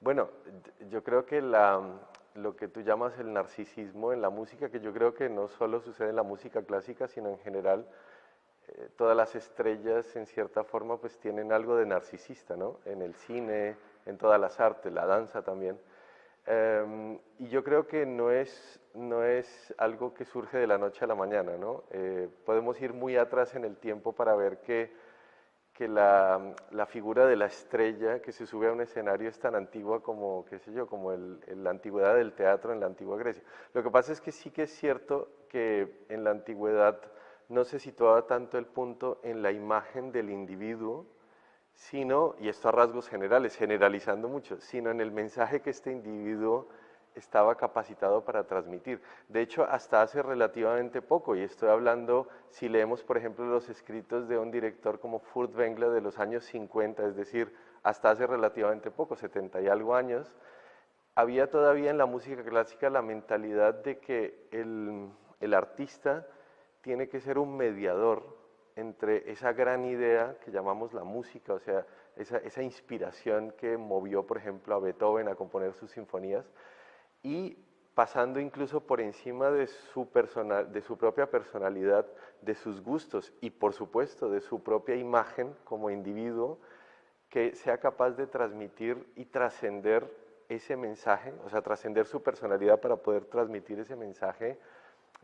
Bueno, yo creo que lo que tú llamas el narcisismo en la música, que yo creo que no solo sucede en la música clásica, sino en general, todas las estrellas en cierta forma pues tienen algo de narcisista, ¿no? En el cine, en todas las artes, la danza también. Y yo creo que no es algo que surge de la noche a la mañana, ¿no? Podemos ir muy atrás en el tiempo para ver que la figura de la estrella que se sube a un escenario es tan antigua como, qué sé yo, como la antigüedad del teatro en la antigua Grecia. Lo que pasa es que sí que es cierto que en la antigüedad no se situaba tanto el punto en la imagen del individuo, sino, y esto a rasgos generales, generalizando mucho, sino en el mensaje que este individuo estaba capacitado para transmitir. De hecho, hasta hace relativamente poco, y estoy hablando, si leemos, por ejemplo, los escritos de un director como Furtwängler de los años 50, es decir, hasta hace relativamente poco, 70 y algo años, había todavía en la música clásica la mentalidad de que el artista tiene que ser un mediador entre esa gran idea que llamamos la música, o sea, esa inspiración que movió, por ejemplo, a Beethoven a componer sus sinfonías, y pasando incluso por encima de su propia personalidad, de sus gustos y, por supuesto, de su propia imagen como individuo, que sea capaz de transmitir y trascender ese mensaje, o sea, trascender su personalidad para poder transmitir ese mensaje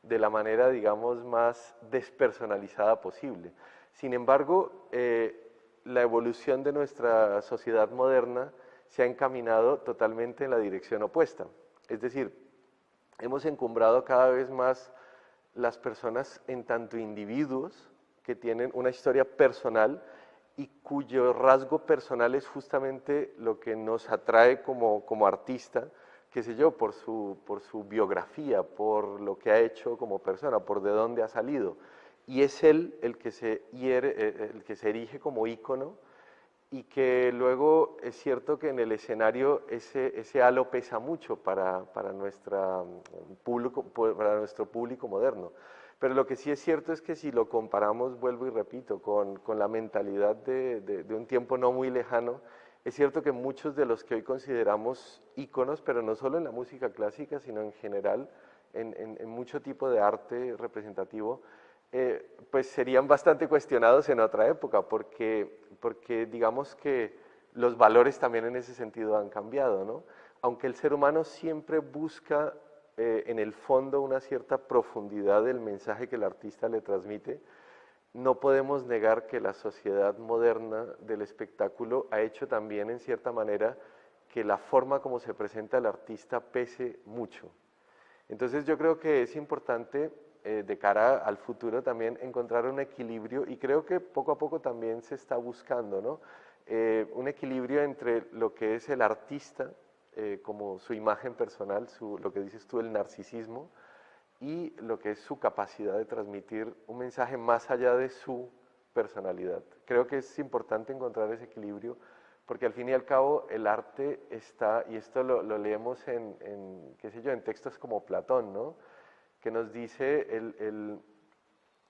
de la manera, digamos, más despersonalizada posible. Sin embargo, la evolución de nuestra sociedad moderna se ha encaminado totalmente en la dirección opuesta. Es decir, hemos encumbrado cada vez más las personas en tanto individuos que tienen una historia personal y cuyo rasgo personal es justamente lo que nos atrae como artista, qué sé yo, por su biografía, por lo que ha hecho como persona, por de dónde ha salido. Y es él el que se erige como ícono y que luego es cierto que en el escenario ese halo pesa mucho para para nuestro público moderno. Pero lo que sí es cierto es que si lo comparamos, vuelvo y repito, con la mentalidad de un tiempo no muy lejano, es cierto que muchos de los que hoy consideramos íconos, pero no solo en la música clásica, sino en general, en mucho tipo de arte representativo, pues serían bastante cuestionados en otra época, porque digamos que los valores también en ese sentido han cambiado, ¿no? Aunque el ser humano siempre busca en el fondo una cierta profundidad del mensaje que el artista le transmite, no podemos negar que la sociedad moderna del espectáculo ha hecho también en cierta manera que la forma como se presenta el artista pese mucho. Entonces yo creo que es importante de cara al futuro también encontrar un equilibrio y creo que poco a poco también se está buscando, ¿no? Un equilibrio entre lo que es el artista, como su imagen personal, lo que dices tú, el narcisismo, y lo que es su capacidad de transmitir un mensaje más allá de su personalidad. Creo que es importante encontrar ese equilibrio porque al fin y al cabo el arte está, y esto lo leemos qué sé yo, en textos como Platón, ¿no? Que nos dice,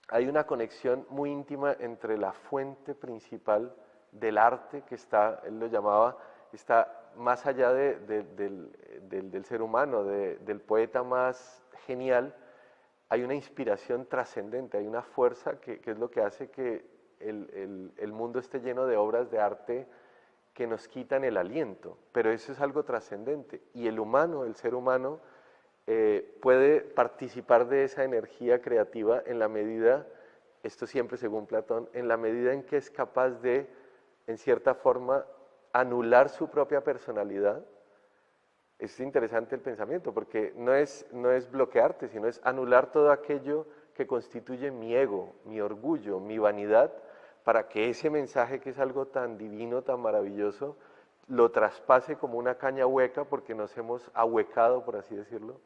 hay una conexión muy íntima entre la fuente principal del arte, que está, él lo llamaba, está más allá del ser humano, del poeta más genial, hay una inspiración trascendente, hay una fuerza que es lo que hace que el mundo esté lleno de obras de arte que nos quitan el aliento, pero eso es algo trascendente. Y el humano, el ser humano, puede participar de esa energía creativa en la medida, esto siempre según Platón, en la medida en que es capaz de, en cierta forma, anular su propia personalidad. Es interesante el pensamiento, porque no es bloquearte, sino es anular todo aquello que constituye mi ego, mi orgullo, mi vanidad, para que ese mensaje que es algo tan divino, tan maravilloso, lo traspase como una caña hueca, porque nos hemos ahuecado, por así decirlo,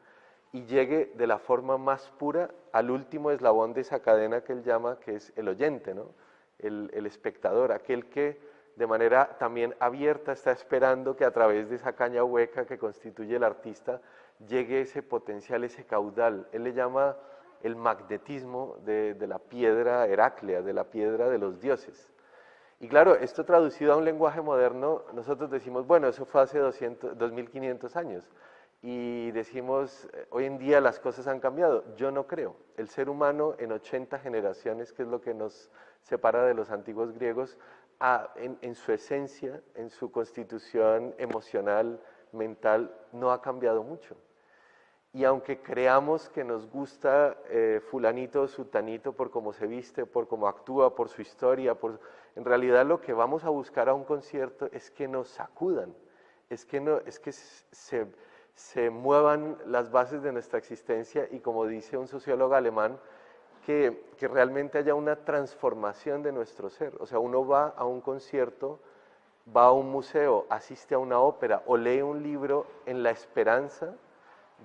y llegue de la forma más pura al último eslabón de esa cadena que él llama, que es el oyente, ¿no? El espectador, aquel que de manera también abierta está esperando que a través de esa caña hueca que constituye el artista llegue ese potencial, ese caudal. Él le llama el magnetismo de la piedra heráclea, de la piedra de los dioses. Y claro, esto traducido a un lenguaje moderno, nosotros decimos, bueno, eso fue hace 2500 años. Y decimos, hoy en día las cosas han cambiado. Yo no creo. El ser humano en 80 generaciones, que es lo que nos separa de los antiguos griegos, en su esencia, en su constitución emocional, mental, no ha cambiado mucho. Y aunque creamos que nos gusta fulanito o sutanito por cómo se viste, por cómo actúa, por su historia, en realidad lo que vamos a buscar a un concierto es que nos sacudan, es que se muevan las bases de nuestra existencia y como dice un sociólogo alemán, que realmente haya una transformación de nuestro ser. O sea, uno va a un concierto, va a un museo, asiste a una ópera o lee un libro en la esperanza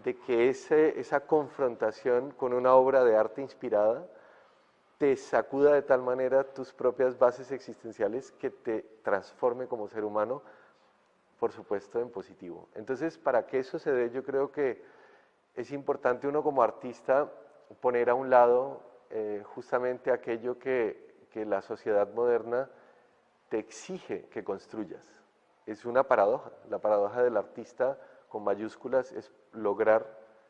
de que esa confrontación con una obra de arte inspirada te sacuda de tal manera tus propias bases existenciales que te transforme como ser humano, por supuesto, en positivo. Entonces, para que eso se dé, yo creo que es importante uno como artista poner a un lado justamente aquello que la sociedad moderna te exige que construyas. Es una paradoja. La paradoja del artista con mayúsculas es lograr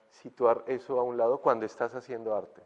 situar eso a un lado cuando estás haciendo arte.